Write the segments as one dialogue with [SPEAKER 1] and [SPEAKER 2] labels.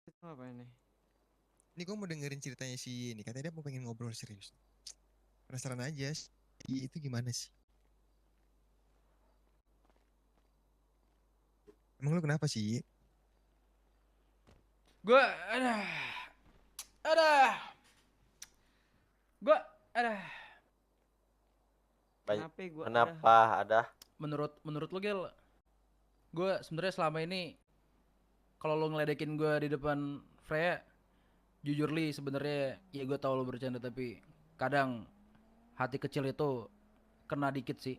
[SPEAKER 1] Itu apa ini?
[SPEAKER 2] Ini gue mau dengerin ceritanya si ini. Katanya dia mau pengen ngobrol serius. Penasaran aja. Itu gimana sih? Emang lu kenapa sih?
[SPEAKER 1] Gua ada ada gua ada
[SPEAKER 3] Banyak.
[SPEAKER 1] kenapa ya gua ada
[SPEAKER 3] Kenapa ada?
[SPEAKER 1] menurut lu Gel, gua sebenarnya selama ini kalau lu ngeledekin gua di depan Freya, jujur li sebenarnya ya gua tahu lu bercanda tapi kadang hati kecil itu kena dikit sih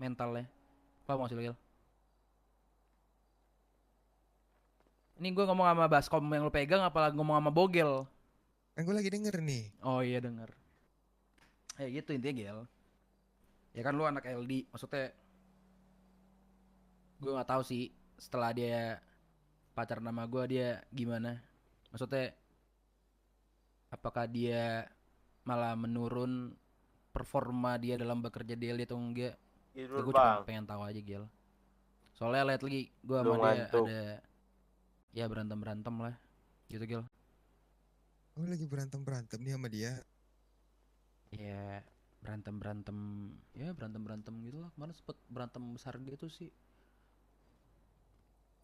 [SPEAKER 1] mentalnya. Paham gak sih lu Gel? Ini gua ngomong sama Baskom yang lu pegang apalagi ngomong sama Bogel.
[SPEAKER 2] Kan gue lagi denger nih.
[SPEAKER 1] Oh iya denger. Ya gitu intinya Gel. Ya kan lu anak LD, maksudnya gue nggak tahu sih setelah dia pacar nama gue dia gimana, maksudnya apakah dia malah menurun performa dia dalam bekerja di LD atau enggak. Ya
[SPEAKER 3] Tidur
[SPEAKER 1] gue cuma
[SPEAKER 3] bang.
[SPEAKER 1] pengen tahu aja Gil, soalnya lihat lagi gue sama
[SPEAKER 3] Belum
[SPEAKER 1] dia
[SPEAKER 3] ngantuk.
[SPEAKER 1] ada ya berantem berantem lah gitu Gil.
[SPEAKER 2] Gue lagi berantem-berantem nih sama dia.
[SPEAKER 1] Ya berantem berantem, ya berantem berantem gitu lah, kemarin sempet berantem besar gitu sih.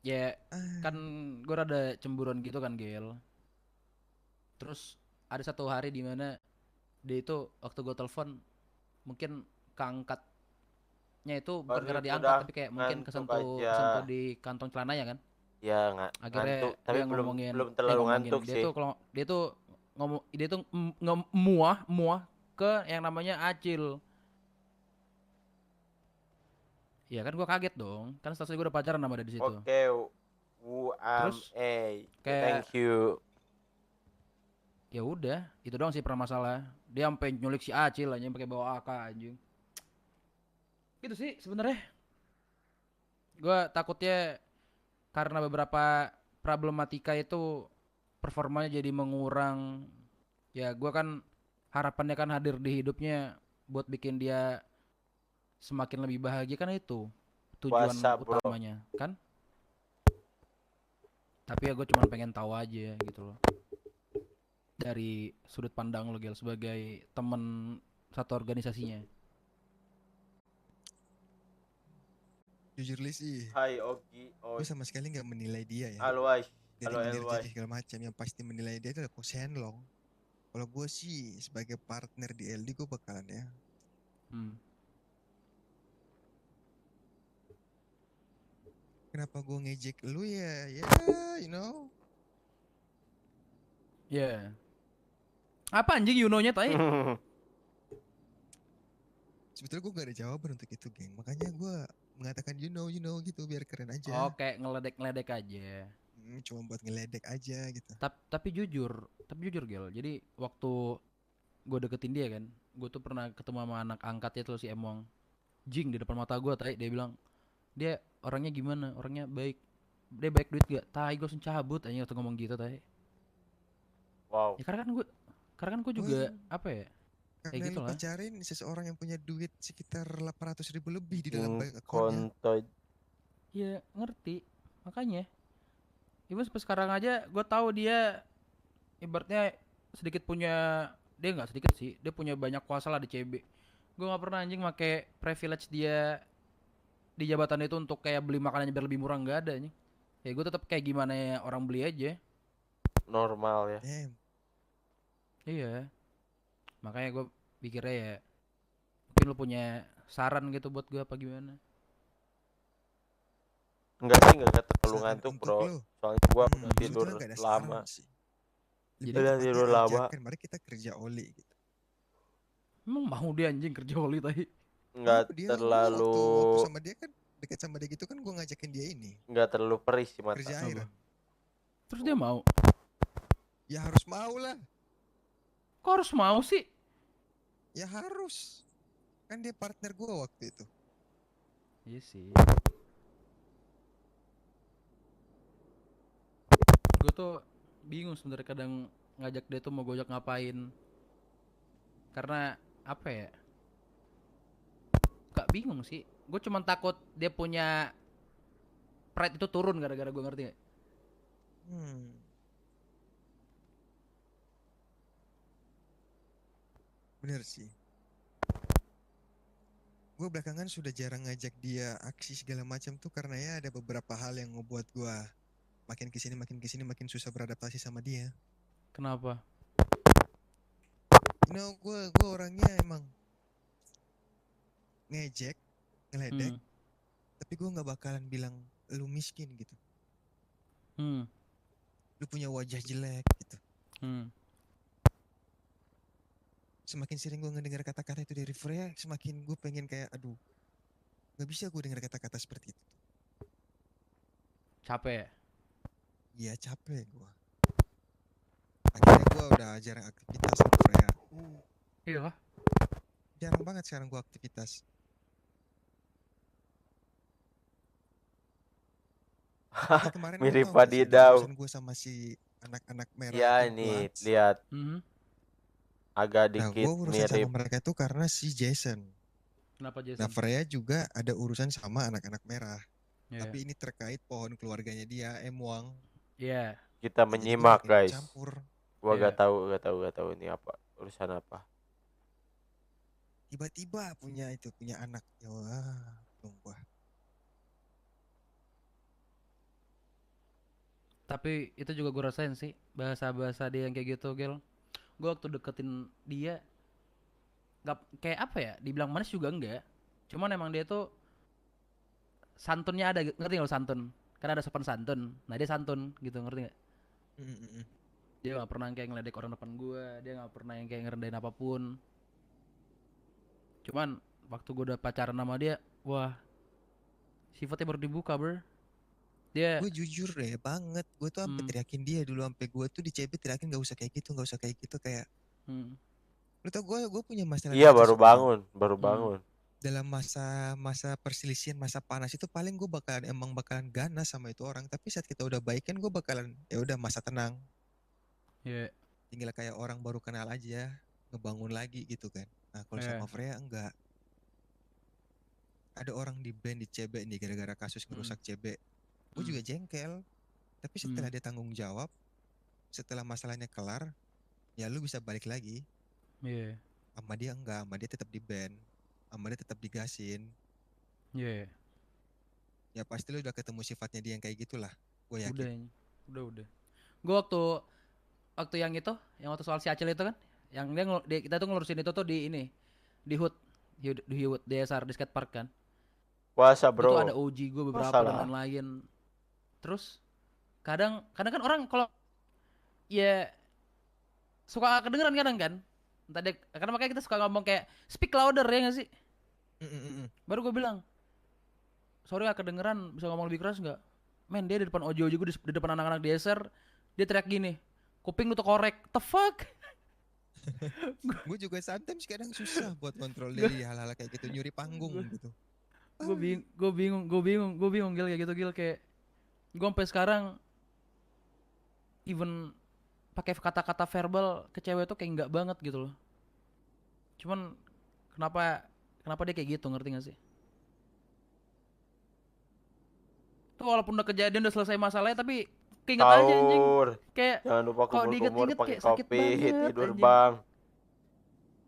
[SPEAKER 1] Ya kan
[SPEAKER 2] Ah,
[SPEAKER 1] gue rada cemburuan gitu kan Gil. Terus ada satu hari di mana dia itu waktu gue telepon mungkin keangkatnya itu bukan
[SPEAKER 3] Baru
[SPEAKER 1] karena diangkat
[SPEAKER 3] udah
[SPEAKER 1] tapi kayak mungkin
[SPEAKER 3] ngantuk
[SPEAKER 1] kesentuh
[SPEAKER 3] aja.
[SPEAKER 1] kesentuh di kantong celananya kan.
[SPEAKER 3] Ya nggak ngantuk.
[SPEAKER 1] Akhirnya
[SPEAKER 3] Tapi
[SPEAKER 1] dia
[SPEAKER 3] belum
[SPEAKER 1] ngomongin,
[SPEAKER 3] belum terlalu ngantuk
[SPEAKER 1] dia
[SPEAKER 3] sih.
[SPEAKER 1] tuh kalau dia tuh muah muah ke yang namanya Acil. Ya kan gua kaget dong, kan statusnya gue udah pacaran sama dia di situ.
[SPEAKER 3] Oke. Wu am
[SPEAKER 1] Terus
[SPEAKER 3] eh.
[SPEAKER 1] kayak
[SPEAKER 3] Thank you.
[SPEAKER 1] ya udah itu doang sih pernah masalah. Dia sampai nyulik si Acil aja pakai bawa AK anjing. Gitu sih sebenarnya. Gua takutnya karena beberapa problematika itu performanya jadi mengurang. Ya gue kan harapannya kan hadir di hidupnya buat bikin dia semakin lebih bahagia, kan itu tujuan
[SPEAKER 3] Puasa bro.
[SPEAKER 1] utamanya kan. Tapi ya gue cuma pengen tahu aja gitu loh, dari sudut pandang lo Gel sebagai temen satu organisasinya.
[SPEAKER 2] jujur li sih.
[SPEAKER 3] Hai Ogi.
[SPEAKER 2] Gue
[SPEAKER 3] Oi.
[SPEAKER 2] sama sekali nggak menilai dia ya.
[SPEAKER 3] Alwai.
[SPEAKER 2] Dari
[SPEAKER 3] Halo
[SPEAKER 2] kinerja
[SPEAKER 3] Elwai.
[SPEAKER 2] dan segala macam. Yang pasti menilai dia adalah Ko Shenlong. Kalau gue sih sebagai partner di LD gue bakalan ya.
[SPEAKER 1] Hmm.
[SPEAKER 2] Kenapa gue ngejek lu ya? Ya, you know.
[SPEAKER 1] Ya yeah. Apa anjing Yunonya tai.
[SPEAKER 2] Sebetulnya gue gak ada jawaban untuk itu, geng. Makanya gue mengatakan you know gitu biar keren aja.
[SPEAKER 1] Oke, ngeledek ngeledek aja.
[SPEAKER 2] Cuma buat ngeledek aja gitu.
[SPEAKER 1] Tapi jujur Gel, jadi waktu gue deketin dia kan, gue tuh pernah ketemu sama anak angkatnya tuh si Emong. Jing di depan mata gue tai, dia bilang dia orangnya gimana, orangnya baik, dia baik duit gak, tai gue langsung cabut aja waktu ngomong gitu tai.
[SPEAKER 3] Wow.
[SPEAKER 1] Ya karena kan gue juga
[SPEAKER 2] Woi,
[SPEAKER 1] apa ya, kayak
[SPEAKER 2] karena
[SPEAKER 1] gitu
[SPEAKER 2] lu
[SPEAKER 1] lah.
[SPEAKER 2] pacarin seseorang yang punya duit sekitar 800.000 lebih di dalam
[SPEAKER 3] King
[SPEAKER 2] bank akunnya.
[SPEAKER 3] Kontoy.
[SPEAKER 1] Ya ngerti, makanya ibu sampai sekarang aja gue tahu dia ibaratnya sedikit punya, dia nggak sedikit sih, dia punya banyak kuasa lah di CB. Gue nggak pernah anjing make privilege dia di jabatan itu untuk kayak beli makanannya biar lebih murah, nggak ada anjing. Ya gue tetap kayak gimana ya orang beli aja.
[SPEAKER 3] Normal ya.
[SPEAKER 2] Damn.
[SPEAKER 1] Iya, makanya gue pikirnya ya mungkin lu punya saran gitu buat gue apa gimana.
[SPEAKER 3] Enggak sih, enggak terlalu
[SPEAKER 2] Saran
[SPEAKER 3] ngantuk
[SPEAKER 2] untuk
[SPEAKER 3] bro.
[SPEAKER 2] lo.
[SPEAKER 3] Soalnya gua udah tidur
[SPEAKER 2] Sebetulnya nggak ada
[SPEAKER 3] lama.
[SPEAKER 2] saran sih. Lebih
[SPEAKER 1] Jadi
[SPEAKER 3] Udah
[SPEAKER 2] tepatnya
[SPEAKER 3] tidur lama.
[SPEAKER 2] ajakan. Mari kita kerja oli gitu.
[SPEAKER 1] emang mau dia anjing kerja oli tadi.
[SPEAKER 2] Mau
[SPEAKER 3] Enggak
[SPEAKER 2] dia, gue
[SPEAKER 3] terlalu
[SPEAKER 2] waktu sama dia kan deket sama dia gitu kan gue ngajakin dia ini
[SPEAKER 3] enggak terlalu perih sih mata.
[SPEAKER 2] kerja
[SPEAKER 1] Apa?
[SPEAKER 2] iron.
[SPEAKER 1] Terus dia mau?
[SPEAKER 2] Ya harus mau lah.
[SPEAKER 1] Kok harus mau sih?
[SPEAKER 2] Ya harus. Kan dia partner gue waktu itu.
[SPEAKER 1] Iya sih. Gue tuh bingung sebenarnya kadang ngajak dia tuh mau gojek ngapain. Karena apa ya? Gak bingung sih. Gue cuma takut dia punya pride itu turun gara-gara gue, ngerti gak?
[SPEAKER 2] Hmm. Bener sih. Gue belakangan sudah jarang ngajak dia aksi segala macam tuh karena ya ada beberapa hal yang ngebuat gue makin susah beradaptasi sama dia.
[SPEAKER 1] Kenapa?
[SPEAKER 2] Gue orangnya emang ngejek, ngeledek,
[SPEAKER 1] Hmm.
[SPEAKER 2] tapi gue nggak bakalan bilang lu miskin gitu,
[SPEAKER 1] Hmm.
[SPEAKER 2] lu punya wajah jelek gitu.
[SPEAKER 1] Hmm.
[SPEAKER 2] Semakin sering gue ngedengar kata-kata itu dari Freya, semakin gue pengen kayak, aduh, nggak bisa gue dengar kata-kata seperti itu.
[SPEAKER 1] Capek ya?
[SPEAKER 2] Iya capek gue. Akhirnya gue udah jarang aktivitas sama Freya.
[SPEAKER 1] Iya kah?
[SPEAKER 2] Jarang banget sekarang gue aktivitas. Ini kemarin lu
[SPEAKER 3] Mirip
[SPEAKER 2] tahu gak sih ada
[SPEAKER 3] Fadidau.
[SPEAKER 2] urusan gue sama si anak-anak merah
[SPEAKER 3] Ya
[SPEAKER 2] tim
[SPEAKER 3] ini
[SPEAKER 2] Bloods.
[SPEAKER 3] lihat
[SPEAKER 1] Mhm.
[SPEAKER 3] agak
[SPEAKER 2] Nah gue
[SPEAKER 3] dikit
[SPEAKER 2] urusan sama
[SPEAKER 3] mirip.
[SPEAKER 2] mereka itu karena si Jason.
[SPEAKER 1] Kenapa
[SPEAKER 2] Nah
[SPEAKER 1] Jason?
[SPEAKER 2] Freya juga ada urusan sama anak-anak merah.
[SPEAKER 1] Iya.
[SPEAKER 2] Tapi ini terkait pohon keluarganya dia, Emwang.
[SPEAKER 1] Iya.
[SPEAKER 3] Kita
[SPEAKER 2] Nah, jadi gue
[SPEAKER 3] menyimak
[SPEAKER 2] makin
[SPEAKER 3] guys.
[SPEAKER 2] campur.
[SPEAKER 3] Gua
[SPEAKER 1] Iya.
[SPEAKER 3] gak tahu ini apa urusan apa.
[SPEAKER 2] Tiba-tiba punya anak. Ya wah, tunggu.
[SPEAKER 1] Tapi itu juga gue rasain sih bahasa-bahasa dia yang kayak gitu, Gel. Gue waktu deketin dia nggak kayak apa ya? Dibilang manis juga enggak. Cuman emang dia tuh santunnya ada, ngerti nggak lo santun? Karena ada sopan santun. Nah dia santun gitu, ngerti nggak?
[SPEAKER 2] Mm-mm.
[SPEAKER 1] Dia nggak pernah kayak ngeledek orang depan gue. Dia nggak pernah yang kayak ngerendahin apapun. Cuman waktu gue udah pacaran sama dia, wah sifatnya baru dibuka, bro. Dia,
[SPEAKER 2] Gue jujur deh banget. Gue tuh sampai
[SPEAKER 1] hmm,
[SPEAKER 2] teriakin dia dulu. Sampai gue tuh di CB teriakin gak usah kayak gitu, gak usah kayak gitu. Kayak,
[SPEAKER 1] hmm,
[SPEAKER 2] lu tau gue punya masalah
[SPEAKER 3] Iya
[SPEAKER 2] dengan seseorang.
[SPEAKER 3] baru
[SPEAKER 1] hmm,
[SPEAKER 3] bangun.
[SPEAKER 2] Dalam masa perselisihan, masa panas itu paling gue bakalan ganas sama itu orang. Tapi saat kita udah baik kan gue bakalan ya udah masa tenang.
[SPEAKER 1] ya,
[SPEAKER 2] Tinggal kayak orang baru kenal aja, ngebangun lagi gitu kan. Nah kalau
[SPEAKER 1] yeah,
[SPEAKER 2] sama Freya enggak. Ada orang di band di CB nih gara-gara kasus
[SPEAKER 1] hmm,
[SPEAKER 2] ngerusak CB. Gue
[SPEAKER 1] hmm,
[SPEAKER 2] juga jengkel. Tapi
[SPEAKER 1] hmm,
[SPEAKER 2] setelah dia tanggung jawab, setelah masalahnya kelar, ya lu bisa balik lagi.
[SPEAKER 1] yeah,
[SPEAKER 2] Sama dia enggak, sama dia tetap di band. Sama dia tetap digasin.
[SPEAKER 1] yeah.
[SPEAKER 2] Ya pasti lu udah ketemu sifatnya dia yang kayak gitulah. Gue
[SPEAKER 1] Udah,
[SPEAKER 2] yakin.
[SPEAKER 1] udah. Gue waktu yang waktu soal si Acil itu kan, yang kita tuh ngelurusin itu tuh di ini, di HUT, di HUT DSR di skatepark kan.
[SPEAKER 3] Puasa
[SPEAKER 1] Itu tuh ada
[SPEAKER 3] bro.
[SPEAKER 1] OG gue beberapa dan
[SPEAKER 3] Masalah.
[SPEAKER 1] lain-lain. Terus kadang kadang kan orang kalau ya suka kedengeran kadang kan. Tadi karena makanya kita suka ngomong kayak speak louder ya gak sih?
[SPEAKER 2] Mm-mm-mm.
[SPEAKER 1] Baru gue bilang, sorry gak kedengeran, bisa ngomong lebih keras nggak? Men dia di depan Ojo juga di depan anak-anak DSR, dia teriak gini, kuping lu tuh korek, the fuck?
[SPEAKER 2] Gue juga sometimes kadang susah buat kontrol
[SPEAKER 1] gue
[SPEAKER 2] diri hal-hal kayak gitu, nyuri panggung gitu.
[SPEAKER 1] gue bingung gil kayak gitu gil kayak gue sampai sekarang even pakai kata-kata verbal ke cewek tuh kayak nggak banget gitu loh. Cuman kenapa kenapa dia kayak gitu, ngerti gak sih? Tuh walaupun udah kejadian udah selesai masalahnya tapi keinget aja anjing.
[SPEAKER 3] Sahur.
[SPEAKER 1] Kayak
[SPEAKER 3] Jangan lupa
[SPEAKER 1] kalau
[SPEAKER 3] kumur-kumur
[SPEAKER 1] diinget-inget
[SPEAKER 3] pakai
[SPEAKER 1] kayak sakit
[SPEAKER 3] kopi,
[SPEAKER 1] banget
[SPEAKER 3] tidur
[SPEAKER 1] anjing.
[SPEAKER 3] bang.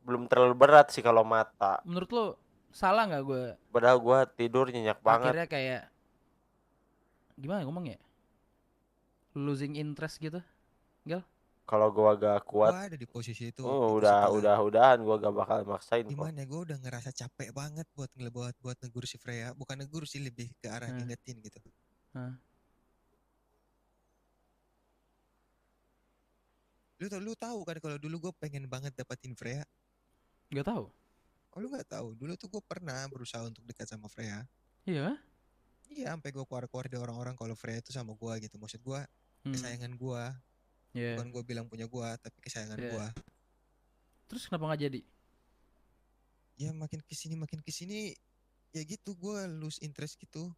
[SPEAKER 3] Belum terlalu berat sih kalau mata.
[SPEAKER 1] Menurut lo salah nggak gue
[SPEAKER 3] Padahal gua tidur nyenyak banget.
[SPEAKER 1] akhirnya kayak gimana ngomong ya? Losing interest gitu, Gel?
[SPEAKER 2] Kalau
[SPEAKER 3] Gua gak
[SPEAKER 2] gue
[SPEAKER 3] kuat,
[SPEAKER 2] ada di posisi itu waktu itu setelah
[SPEAKER 3] udahan gua gak bakal maksain kok.
[SPEAKER 2] gimana ya, gue udah ngerasa capek banget buat negur si Freya, bukan negur sih, lebih ke arah
[SPEAKER 1] Nah,
[SPEAKER 2] ngingetin gitu.
[SPEAKER 1] nah,
[SPEAKER 2] Lu tahu kan kalau dulu gue pengen banget dapatin Freya.
[SPEAKER 1] nggak tahu.
[SPEAKER 2] Oh lu nggak tahu, dulu tuh gue pernah berusaha untuk dekat sama Freya.
[SPEAKER 1] Iya?
[SPEAKER 2] Iya, sampai gue keluar-keluar di orang-orang kalau Freya itu sama gue gitu. Maksud gue
[SPEAKER 1] Hmm,
[SPEAKER 2] kesayangan gue,
[SPEAKER 1] ya,
[SPEAKER 2] bukan gue bilang punya gue, tapi kesayangan
[SPEAKER 1] ya.
[SPEAKER 2] gue.
[SPEAKER 1] Terus kenapa nggak jadi?
[SPEAKER 2] Ya makin kesini ya gitu gue lose interest gitu.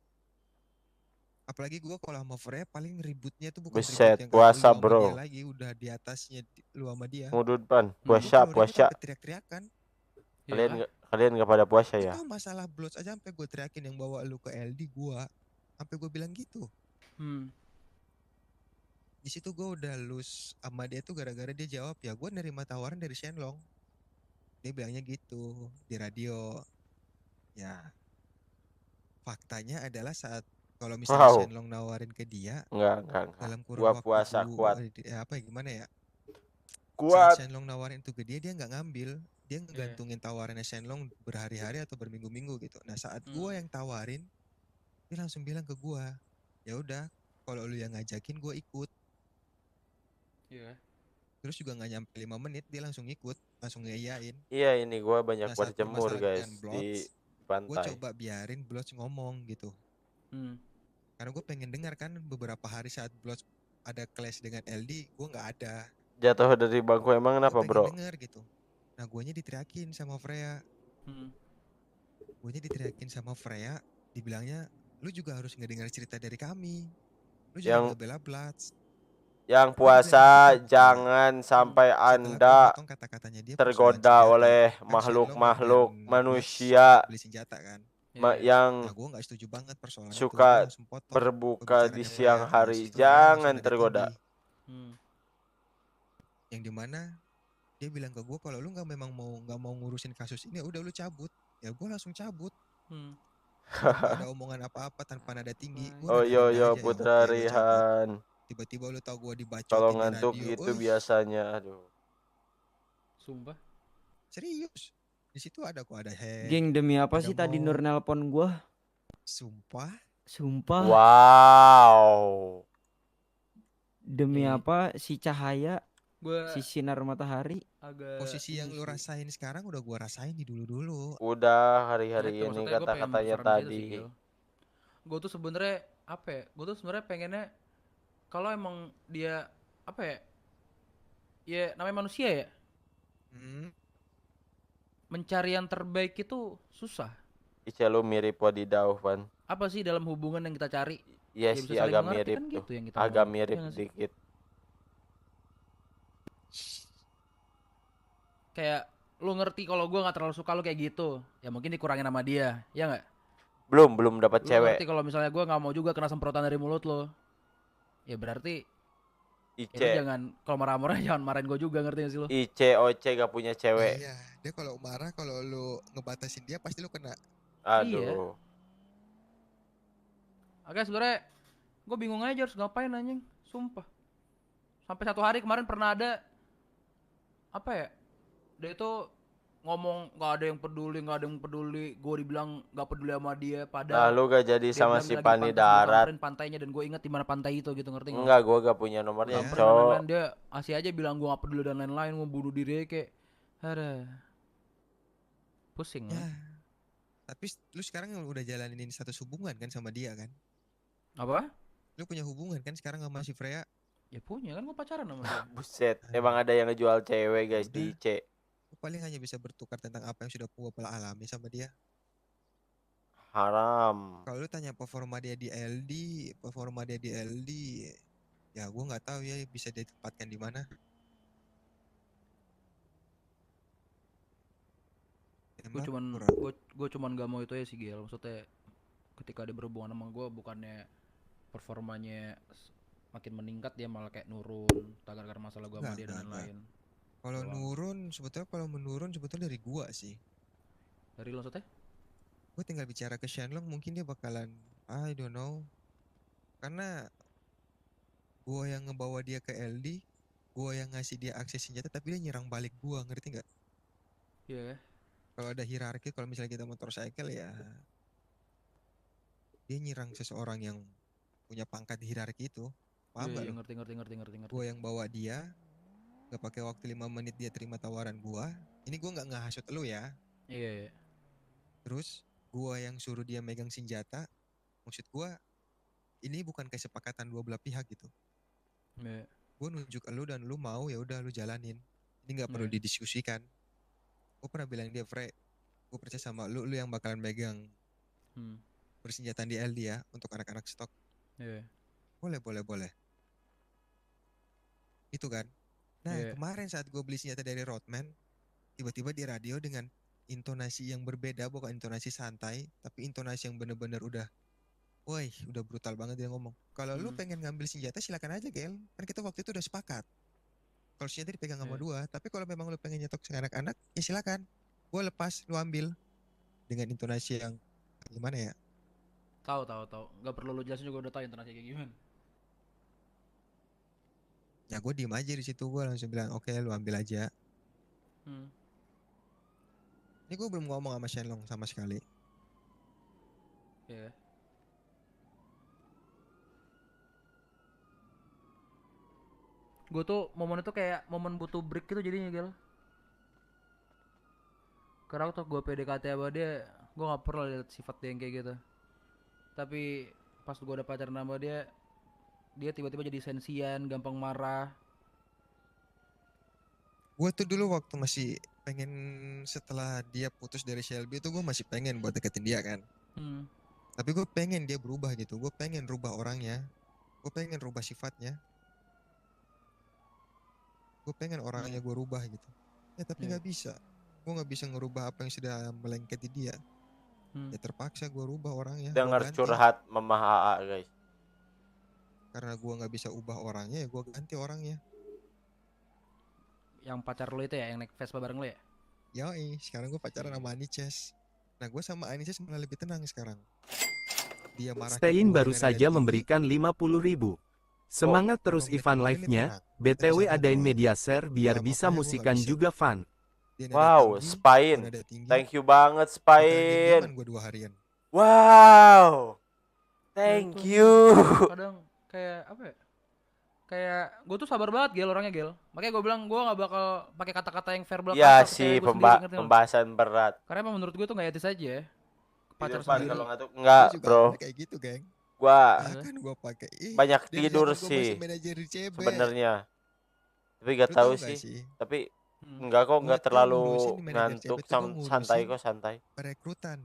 [SPEAKER 2] Apalagi gue kalau sama Freya paling ributnya tuh bukan ribut
[SPEAKER 3] Beset,
[SPEAKER 2] yang kayak
[SPEAKER 3] puasa
[SPEAKER 2] lu sama dia
[SPEAKER 3] bro.
[SPEAKER 2] lagi, udah di atasnya lu sama dia.
[SPEAKER 3] Ngudut pan,
[SPEAKER 1] Hmm,
[SPEAKER 2] Gue
[SPEAKER 3] puasa,
[SPEAKER 2] kalau ribut
[SPEAKER 3] puasa.
[SPEAKER 2] sampai teriak-teriakan.
[SPEAKER 1] iya.
[SPEAKER 3] Kalian gak pada puasa
[SPEAKER 2] Itu
[SPEAKER 3] ya?
[SPEAKER 2] masalah blood aja sampai gue teriakin yang bawa lu ke LD gue. Sampai gue bilang gitu.
[SPEAKER 1] Hmm,
[SPEAKER 2] Di situ gue udah lose sama dia tuh gara-gara dia jawab ya gue nerima tawaran dari Shenlong. Dia bilangnya gitu di radio. Ya, faktanya adalah saat kalau misalnya
[SPEAKER 3] Wow.
[SPEAKER 2] Shenlong nawarin ke dia
[SPEAKER 3] Enggak.
[SPEAKER 2] dalam kurun
[SPEAKER 3] Gua
[SPEAKER 2] waktu
[SPEAKER 3] puasa kuat.
[SPEAKER 2] apa ya, gimana ya? Saat
[SPEAKER 3] Kuat.
[SPEAKER 2] Shenlong nawarin itu ke dia nggak ngambil. Dia
[SPEAKER 1] Iya.
[SPEAKER 2] ngegantungin tawarannya Shenlong berhari-hari atau berminggu-minggu gitu. Nah, saat gua
[SPEAKER 1] Hmm.
[SPEAKER 2] yang tawarin, dia langsung bilang ke gua, "Ya udah, kalau lu yang ngajakin gua ikut."
[SPEAKER 1] Iya.
[SPEAKER 2] Terus juga nggak nyampe 5 menit dia langsung ikut, langsung ngeyain.
[SPEAKER 3] Iya, ini gua banyak
[SPEAKER 2] Nah, saat
[SPEAKER 3] berjemur
[SPEAKER 2] permasalahan
[SPEAKER 3] guys
[SPEAKER 2] dengan
[SPEAKER 3] di
[SPEAKER 2] Blots, gue
[SPEAKER 3] pantai.
[SPEAKER 2] coba biarin Blots ngomong gitu.
[SPEAKER 1] Hmm.
[SPEAKER 2] Karena gue pengen dengar kan beberapa hari saat Blots ada clash dengan LD, gue nggak ada.
[SPEAKER 3] Jatuh dari bangku emang
[SPEAKER 2] Gue
[SPEAKER 3] kenapa,
[SPEAKER 2] pengen
[SPEAKER 3] bro?
[SPEAKER 2] denger gitu. Nah, guanya diteriakin sama Freya.
[SPEAKER 1] Hmm.
[SPEAKER 2] Guanya diteriakin sama Freya, dibilangnya, lu juga harus ngedengar cerita dari kami. Lu jangan
[SPEAKER 3] Yang
[SPEAKER 2] ngebela Bloods.
[SPEAKER 3] yang
[SPEAKER 2] Gue dibilangin
[SPEAKER 3] puasa
[SPEAKER 2] gitu sama Freya.
[SPEAKER 3] jangan sampai
[SPEAKER 2] Setelah gue
[SPEAKER 3] Anda
[SPEAKER 2] motong kata-katanya dia persoalan
[SPEAKER 3] tergoda
[SPEAKER 2] senjata.
[SPEAKER 3] oleh
[SPEAKER 2] Kan Shenlong
[SPEAKER 3] makhluk-makhluk
[SPEAKER 2] ngerjain Bloods
[SPEAKER 3] manusia
[SPEAKER 2] beli senjata kan.
[SPEAKER 1] Iya.
[SPEAKER 3] yang
[SPEAKER 2] Nah, gue nggak setuju banget persoalan itu. Gue
[SPEAKER 3] suka
[SPEAKER 2] langsung potong
[SPEAKER 3] berbuka di
[SPEAKER 2] pembicaraannya
[SPEAKER 3] siang
[SPEAKER 2] Freya. Nah,
[SPEAKER 3] hari.
[SPEAKER 2] situ Freya langsung
[SPEAKER 3] Jangan
[SPEAKER 2] nada
[SPEAKER 3] tergoda.
[SPEAKER 2] tinggi.
[SPEAKER 1] Hmm.
[SPEAKER 2] Yang dimana dia bilang ke gue, kalau lu nggak mau ngurusin kasus ini, udah lu cabut. Ya gue langsung cabut
[SPEAKER 1] Hmm.
[SPEAKER 2] tanpa ada omongan apa-apa, tanpa nada tinggi. Gue
[SPEAKER 3] Oh
[SPEAKER 2] nada
[SPEAKER 3] yo
[SPEAKER 2] rendah
[SPEAKER 3] yo
[SPEAKER 2] aja. Ya
[SPEAKER 3] Putra
[SPEAKER 2] oke, gue cabut.
[SPEAKER 3] Rihan.
[SPEAKER 2] Tiba-tiba lu tau gue
[SPEAKER 3] Kalau
[SPEAKER 2] dibacotin di
[SPEAKER 3] ngantuk
[SPEAKER 2] radio.
[SPEAKER 3] gitu biasanya, aduh.
[SPEAKER 1] Sumpah.
[SPEAKER 2] Serius. Di situ ada kok, ada Head,
[SPEAKER 4] Geng, demi apa
[SPEAKER 2] ada
[SPEAKER 4] sih tadi Nur
[SPEAKER 2] Mo.
[SPEAKER 4] nelpon gua?
[SPEAKER 2] Sumpah.
[SPEAKER 4] Sumpah.
[SPEAKER 3] Wow.
[SPEAKER 4] Demi
[SPEAKER 1] Iya.
[SPEAKER 4] apa si cahaya,
[SPEAKER 1] Gue
[SPEAKER 4] si sinar matahari?
[SPEAKER 1] agak
[SPEAKER 2] Posisi yang
[SPEAKER 1] ini
[SPEAKER 2] lu
[SPEAKER 1] sih.
[SPEAKER 2] rasain sekarang udah gue rasain di dulu-dulu.
[SPEAKER 3] Udah
[SPEAKER 1] Ya
[SPEAKER 3] hari-hari
[SPEAKER 1] itu
[SPEAKER 3] ini
[SPEAKER 1] maksudnya gue pengen
[SPEAKER 3] kata-katanya
[SPEAKER 1] berusaha itu sih,
[SPEAKER 3] tadi.
[SPEAKER 1] Gil. Gue tuh sebenarnya apa ya? Gue tuh sebenarnya pengennya kalau emang dia apa ya? Ya namanya manusia ya.
[SPEAKER 2] Hmm.
[SPEAKER 1] Mencari yang terbaik itu susah.
[SPEAKER 3] Ica lu mirip Wadidaw, Van.
[SPEAKER 1] Apa sih dalam hubungan yang kita cari?
[SPEAKER 3] Iya
[SPEAKER 1] Ya bisa
[SPEAKER 3] sih
[SPEAKER 1] saling
[SPEAKER 3] agak
[SPEAKER 1] mengerti
[SPEAKER 3] mirip
[SPEAKER 1] kan
[SPEAKER 3] tuh.
[SPEAKER 1] gitu yang kita
[SPEAKER 3] Agak
[SPEAKER 1] mau.
[SPEAKER 3] mirip
[SPEAKER 1] Ya nggak sih?
[SPEAKER 3] dikit.
[SPEAKER 1] Kayak lu ngerti kalau gue nggak terlalu suka lu kayak gitu. Ya mungkin dikurangin sama dia. Ya nggak?
[SPEAKER 3] Belum dapat
[SPEAKER 1] Lu
[SPEAKER 3] cewek.
[SPEAKER 1] ngerti kalau misalnya gue nggak mau juga kena semprotan dari mulut lo. Ya berarti ya lu
[SPEAKER 3] Ice,
[SPEAKER 1] jangan kalau marah-marah jangan marahin gue juga, ngerti gak sih lo?
[SPEAKER 3] Ice, Oce gak punya
[SPEAKER 2] Nah,
[SPEAKER 3] cewek.
[SPEAKER 2] iya, dia kalau marah, kalau lu ngebatasin dia pasti lu kena.
[SPEAKER 1] Iya.
[SPEAKER 3] Aduh.
[SPEAKER 1] Agak sebenarnya gue bingung aja harus ngapain anjing. Sumpah. Sampai satu hari kemarin pernah ada apa ya? Dia itu ngomong nggak ada yang peduli, gue dibilang nggak peduli sama dia,
[SPEAKER 3] Nah,
[SPEAKER 1] padahal
[SPEAKER 3] lu gak jadi
[SPEAKER 1] dia
[SPEAKER 3] sama
[SPEAKER 1] bilang
[SPEAKER 3] si
[SPEAKER 1] lagi
[SPEAKER 3] Pani
[SPEAKER 1] pantai gue
[SPEAKER 3] Darat.
[SPEAKER 1] samperin pantainya dan gue inget di mana pantai itu gitu, ngerti nggak?
[SPEAKER 3] Enggak, gua gak punya
[SPEAKER 1] Gue
[SPEAKER 3] nomornya,
[SPEAKER 2] Iya.
[SPEAKER 1] samperin dan
[SPEAKER 3] cowok.
[SPEAKER 1] lain-lain, dia masih aja bilang gue nggak peduli dan lain-lain, mau bunuh diri kayak ada pusing
[SPEAKER 2] Ya,
[SPEAKER 1] lah.
[SPEAKER 2] tapi lu sekarang udah jalanin status hubungan kan sama dia kan?
[SPEAKER 1] Apa?
[SPEAKER 2] Lu punya hubungan kan sekarang sama si Freya?
[SPEAKER 1] Ya punya kan, gue pacaran sama dia.
[SPEAKER 3] Buset, emang ada yang ngejual cewek guys
[SPEAKER 2] Udah.
[SPEAKER 3] di IC.
[SPEAKER 2] Lu paling hanya bisa bertukar tentang apa yang sudah gua pernah alami sama dia.
[SPEAKER 3] Haram.
[SPEAKER 2] Kalau lu tanya performa dia di LD, ya gua nggak tahu ya bisa ditempatkan di mana.
[SPEAKER 1] Gue
[SPEAKER 2] Tembak
[SPEAKER 1] cuman
[SPEAKER 2] kurang.
[SPEAKER 1] gue cuman gak mau itu ya sih, Gil. Maksudnya ketika dia berhubungan sama gue, bukannya performanya makin meningkat, dia malah kayak nurun gara-gara masalah gue sama dia dan
[SPEAKER 2] Enggak.
[SPEAKER 1] lain-lain.
[SPEAKER 2] Kalau
[SPEAKER 1] Doang.
[SPEAKER 2] menurun sebetulnya dari gua sih.
[SPEAKER 1] Dari lo maksudnya?
[SPEAKER 2] Gue tinggal bicara ke Shenlong, mungkin dia bakalan, I don't know. Karena gua yang ngebawa dia ke LD, gua yang ngasih dia akses senjata, tapi dia nyerang balik gua, ngerti nggak?
[SPEAKER 1] Iya.
[SPEAKER 2] Kalau ada hierarki, kalau misalnya kita motorcycle ya, dia nyerang seseorang yang punya pangkat di hierarki itu. Paham nggak
[SPEAKER 1] Iya,
[SPEAKER 2] lo?
[SPEAKER 1] ngerti.
[SPEAKER 2] Gua yang bawa dia, nggak pakai waktu 5 menit dia terima tawaran gua. Ini gua nggak ngehasut lu ya.
[SPEAKER 1] Iya.
[SPEAKER 2] Terus gua yang suruh dia megang senjata. Maksud gua, ini bukan kesepakatan dua belah pihak gitu.
[SPEAKER 1] Iya.
[SPEAKER 2] Gue nunjuk lu dan lu mau, ya udah lu jalanin. Ini nggak perlu
[SPEAKER 1] Iya.
[SPEAKER 2] didiskusikan. Gue pernah bilang dia, Fre, gue percaya sama lu yang bakalan megang persenjataan di LD ya untuk anak-anak stok.
[SPEAKER 1] Iya.
[SPEAKER 2] Boleh. Itu kan. Nah,
[SPEAKER 1] Iya.
[SPEAKER 2] kemarin saat gue beli senjata dari Rodman, tiba-tiba di radio dengan intonasi yang berbeda, bukan intonasi santai, tapi intonasi yang bener-bener udah, woi, udah brutal banget dia ngomong. Kalau lu pengen ngambil senjata silakan aja, Gel. Kan kita waktu itu udah sepakat. Kalau senjata dipegang sama
[SPEAKER 1] Iya.
[SPEAKER 2] dua, tapi kalau memang lu pengen nyetok ke anak-anak, ya silakan. Gue lepas, lu ambil dengan intonasi yang gimana ya?
[SPEAKER 1] Tahu. Gak perlu lu jelasin juga udah tahu intonasi kayak gimana.
[SPEAKER 2] Ya gue diem aja di situ, gue langsung bilang oke lu ambil aja.
[SPEAKER 1] Hmm.
[SPEAKER 2] Ini gue belum ngomong sama Shenlong sama sekali.
[SPEAKER 1] Iya. Gue tuh momen itu kayak momen butuh break gitu jadinya Gel. Karena waktu gue PDKT sama dia, gue gak pernah lihat sifat dia yang kayak gitu. Tapi pas gue udah pacaran sama dia tiba-tiba jadi sensian, gampang marah.
[SPEAKER 2] Gue tuh dulu waktu masih pengen, setelah dia putus dari Shelby itu gue masih pengen buat deketin dia kan.
[SPEAKER 1] Hmm.
[SPEAKER 2] Tapi gue pengen dia berubah gitu, gue pengen rubah orangnya, gue pengen rubah sifatnya, gue pengen orangnya gue rubah gitu. Ya tapi
[SPEAKER 1] Iya.
[SPEAKER 2] nggak bisa, gue nggak bisa ngerubah apa yang sudah melengket di dia.
[SPEAKER 1] Hmm.
[SPEAKER 2] Ya terpaksa gue rubah orangnya, gue
[SPEAKER 3] Dengar
[SPEAKER 2] ganti.
[SPEAKER 3] curhat Mama AA guys.
[SPEAKER 2] Karena gue nggak bisa ubah orangnya, ya gue ganti orangnya.
[SPEAKER 1] Yang pacar lo itu ya, yang naik Vespa bareng lo ya?
[SPEAKER 2] Yoi, sekarang gue pacaran sama Anices. Nah gue sama Anices malah lebih tenang sekarang. Dia marah ke
[SPEAKER 5] Stein
[SPEAKER 2] gue
[SPEAKER 5] baru
[SPEAKER 2] dengan nada
[SPEAKER 5] saja
[SPEAKER 2] tinggi,
[SPEAKER 5] memberikan 50.000. Semangat terus
[SPEAKER 2] 5 menit
[SPEAKER 5] Ivan
[SPEAKER 2] kemudian dia
[SPEAKER 5] live-nya.
[SPEAKER 2] tenang. Tapi
[SPEAKER 5] BTW
[SPEAKER 2] sama
[SPEAKER 5] adain
[SPEAKER 2] gue,
[SPEAKER 5] media share biar
[SPEAKER 2] sama
[SPEAKER 5] bisa
[SPEAKER 2] Freya gue nggak
[SPEAKER 5] musikan
[SPEAKER 2] bisa.
[SPEAKER 5] juga fun.
[SPEAKER 2] Dia nada
[SPEAKER 3] Wow,
[SPEAKER 2] tinggi, gue
[SPEAKER 3] Spain.
[SPEAKER 2] nada tinggi.
[SPEAKER 3] Thank you banget
[SPEAKER 2] Gue tahan diam-diaman
[SPEAKER 3] Spain.
[SPEAKER 2] gue 2 harian.
[SPEAKER 3] Wow.
[SPEAKER 1] Ya
[SPEAKER 3] Thank
[SPEAKER 1] itu
[SPEAKER 3] you.
[SPEAKER 1] kadang kayak apa ya? Kayak gue tuh sabar banget Gel orangnya Gel. Makanya gue bilang gue gak bakal pakai kata-kata yang verbal
[SPEAKER 3] Ya
[SPEAKER 1] kasar ke
[SPEAKER 3] sih
[SPEAKER 1] cewek gue sendiri, ngerti nggak lo?
[SPEAKER 3] pembahasan berat.
[SPEAKER 1] Karena emang menurut gue tuh gak etis aja ya.
[SPEAKER 3] Di
[SPEAKER 1] Pacar
[SPEAKER 3] depan
[SPEAKER 1] sendiri.
[SPEAKER 3] kalau nggak tuh
[SPEAKER 2] Gue
[SPEAKER 3] enggak
[SPEAKER 2] juga
[SPEAKER 3] bro.
[SPEAKER 2] awalnya kayak gitu, geng.
[SPEAKER 3] Gua
[SPEAKER 1] Iya.
[SPEAKER 2] Bahkan gue pakai
[SPEAKER 3] banyak
[SPEAKER 2] dari
[SPEAKER 3] tidur
[SPEAKER 2] zaman gue masih
[SPEAKER 3] sih
[SPEAKER 2] manajer di CB.
[SPEAKER 3] sebenarnya. Tapi gak
[SPEAKER 2] Lu
[SPEAKER 3] tahu
[SPEAKER 2] tau gak
[SPEAKER 3] sih.
[SPEAKER 2] sih?
[SPEAKER 3] Tapi
[SPEAKER 1] Hmm.
[SPEAKER 3] enggak kok,
[SPEAKER 2] Gue
[SPEAKER 3] enggak
[SPEAKER 2] tuh
[SPEAKER 3] terlalu
[SPEAKER 2] ngurusin di manajer CB
[SPEAKER 3] ngantuk,
[SPEAKER 2] tuh gue
[SPEAKER 3] santai
[SPEAKER 2] ngurusin
[SPEAKER 3] kok, santai.
[SPEAKER 2] perekrutan.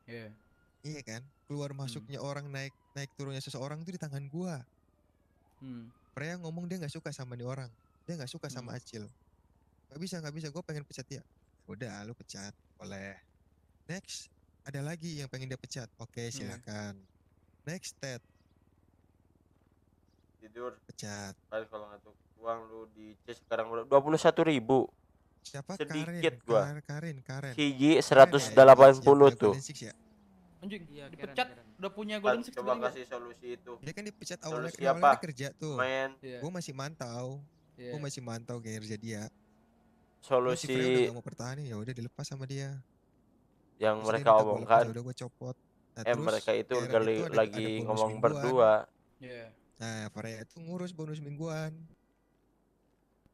[SPEAKER 1] Iya.
[SPEAKER 2] Iya kan? Keluar masuknya orang, naik turunnya seseorang tuh di tangan gue.
[SPEAKER 1] Hmm.
[SPEAKER 2] Freya ngomong dia nggak suka sama nih orang, dia nggak suka sama Acil. Nggak bisa, gue pengen pecat dia. Udah, lu pecat, boleh. Next, ada lagi yang pengen dia pecat. Oke, silakan. Next, Ted,
[SPEAKER 3] Tidur.
[SPEAKER 2] pecat.
[SPEAKER 3] Paling kalau ngantuk uang lu di Ces sekarang udah 21.000.
[SPEAKER 2] Siapa?
[SPEAKER 3] Sedikit
[SPEAKER 2] Karen,
[SPEAKER 3] gua.
[SPEAKER 2] Karen.
[SPEAKER 3] Hiji
[SPEAKER 2] Karen ya, yang
[SPEAKER 3] 180
[SPEAKER 2] punya
[SPEAKER 3] tuh.
[SPEAKER 2] Golden Six ya?
[SPEAKER 1] Anjing,
[SPEAKER 4] Iya,
[SPEAKER 1] dipecat
[SPEAKER 4] Karen.
[SPEAKER 1] udah punya Golden Six
[SPEAKER 3] Coba
[SPEAKER 1] tiba-tiba.
[SPEAKER 3] kasih solusi itu.
[SPEAKER 2] Dia kan dipecat
[SPEAKER 3] Solusi
[SPEAKER 2] awalnya
[SPEAKER 3] apa?
[SPEAKER 2] kerja tuh.
[SPEAKER 3] Men,
[SPEAKER 1] Iya.
[SPEAKER 2] Gue masih mantau,
[SPEAKER 1] Iya.
[SPEAKER 2] kinerja dia. Terus si Freya
[SPEAKER 3] solusi
[SPEAKER 2] udah gak mau pertahanin, ya udah dilepas sama dia.
[SPEAKER 3] yang
[SPEAKER 2] Terus dia
[SPEAKER 3] mereka
[SPEAKER 2] minta gua lepas,
[SPEAKER 3] omongkan.
[SPEAKER 2] ya udah gue copot. Nah, terus
[SPEAKER 3] Mereka itu
[SPEAKER 2] Karen itu ada
[SPEAKER 3] lagi
[SPEAKER 2] bonus
[SPEAKER 3] ngomong
[SPEAKER 2] mingguan.
[SPEAKER 3] berdua.
[SPEAKER 1] Iya.
[SPEAKER 2] Nah, Freya itu ngurus bonus mingguan.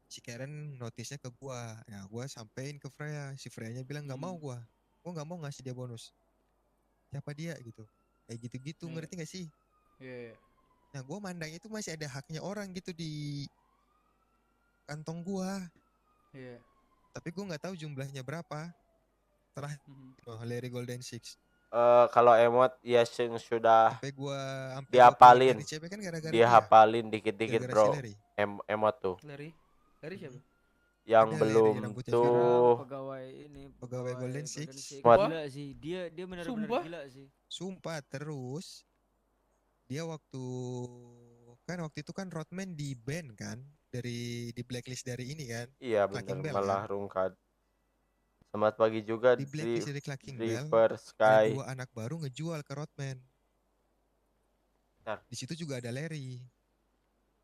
[SPEAKER 2] Si Karen notisnya ke gua. Ya, gua sampein ke Freya. Si Freya-nya bilang nggak mau gua. Gua nggak mau ngasih dia bonus. Siapa dia gitu. Kayak gitu-gitu, ngerti gak sih?
[SPEAKER 1] Iya.
[SPEAKER 2] Nah, gua mandang itu masih ada haknya orang gitu di kantong gua.
[SPEAKER 1] Iya.
[SPEAKER 2] Tapi gua nggak tahu jumlahnya berapa. Terakhir Larry Golden Six.
[SPEAKER 3] Kalau emot ya sudah
[SPEAKER 2] Sampai gua
[SPEAKER 3] dihafalin.
[SPEAKER 2] dari CP kan gara-gara
[SPEAKER 3] Dihafalin dikit-dikit
[SPEAKER 2] Gara-gara
[SPEAKER 3] bro.
[SPEAKER 2] si Larry.
[SPEAKER 3] Emot tuh.
[SPEAKER 1] Larry siapa?
[SPEAKER 3] Yang
[SPEAKER 2] Ada
[SPEAKER 3] belum
[SPEAKER 2] Larry, rambutnya
[SPEAKER 3] tuh.
[SPEAKER 4] Sekarang pegawai
[SPEAKER 2] Golden Six.
[SPEAKER 4] Gila sih. Dia benar-benar
[SPEAKER 1] Sumpah?
[SPEAKER 4] gila sih.
[SPEAKER 2] Sumpah, terus dia waktu itu kan Rodman di ban kan, di blacklist dari ini kan.
[SPEAKER 3] Iya
[SPEAKER 2] Clacking
[SPEAKER 3] bener,
[SPEAKER 2] Bell
[SPEAKER 3] malah
[SPEAKER 2] kan?
[SPEAKER 3] rungkat. Selamat pagi juga
[SPEAKER 2] Di blacklist dari Clacking Bell.
[SPEAKER 3] River
[SPEAKER 2] Ada
[SPEAKER 3] Sky.
[SPEAKER 2] 2 anak baru ngejual ke Rodman.
[SPEAKER 3] Bentar.
[SPEAKER 2] Di situ juga ada Larry.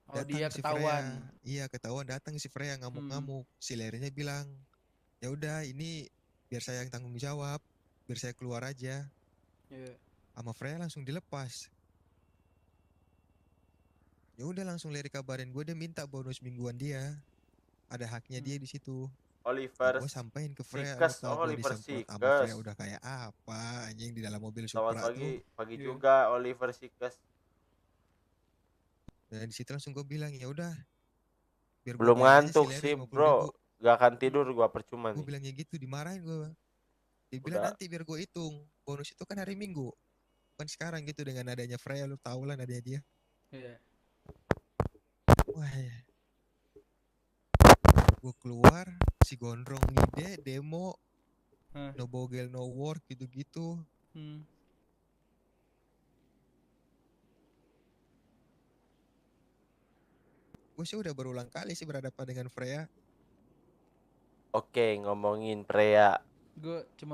[SPEAKER 1] Oh,
[SPEAKER 2] Datang
[SPEAKER 1] dia
[SPEAKER 2] si
[SPEAKER 1] ketahuan.
[SPEAKER 2] Freya. Iya, ketahuan, datang si Freya ngamuk-ngamuk. Si Larry-nya bilang, ya udah ini biar saya yang tanggung jawab, biar saya keluar aja.
[SPEAKER 1] Iya.
[SPEAKER 2] Sama Freya langsung dilepas. Ya udah langsung Larry kabarin gue, dia minta bonus mingguan dia. Ada haknya dia di situ.
[SPEAKER 3] Oliver
[SPEAKER 2] Gue sampein ke Freya, lo
[SPEAKER 3] Sikes.
[SPEAKER 2] tau
[SPEAKER 3] Oh,
[SPEAKER 2] gue
[SPEAKER 3] Oliver
[SPEAKER 2] disemprot sama
[SPEAKER 3] Sikes.
[SPEAKER 2] Freya udah kayak apa anjing di dalam mobil
[SPEAKER 3] Selamat
[SPEAKER 2] Supra
[SPEAKER 3] pagi,
[SPEAKER 2] tuh.
[SPEAKER 3] pagi
[SPEAKER 1] Iya.
[SPEAKER 3] juga Oliver Sikes.
[SPEAKER 2] Dan di situ langsung gue bilang ya udah, biar gua
[SPEAKER 3] Belum
[SPEAKER 2] bayar aja
[SPEAKER 3] ngantuk
[SPEAKER 2] si Larry
[SPEAKER 3] sih
[SPEAKER 2] 50.000.
[SPEAKER 3] bro. Gak akan tidur gua percuma
[SPEAKER 2] Gue
[SPEAKER 3] nih.
[SPEAKER 2] bilangnya gitu, dimarahin gue. Dia bilang
[SPEAKER 3] Udah.
[SPEAKER 2] nanti biar gue hitung. Bonus itu kan hari Minggu. Bukan sekarang gitu dengan adanya Freya, lu tau lah nadanya dia.
[SPEAKER 1] Iya.
[SPEAKER 2] Wah ya. Gue keluar, si Gondrong ngide, demo, no bogel, no work, gitu-gitu. Gue gue sih udah berulang kali sih berhadapan dengan Freya.
[SPEAKER 3] Oke, ngomongin Freya.
[SPEAKER 1] Gue cuma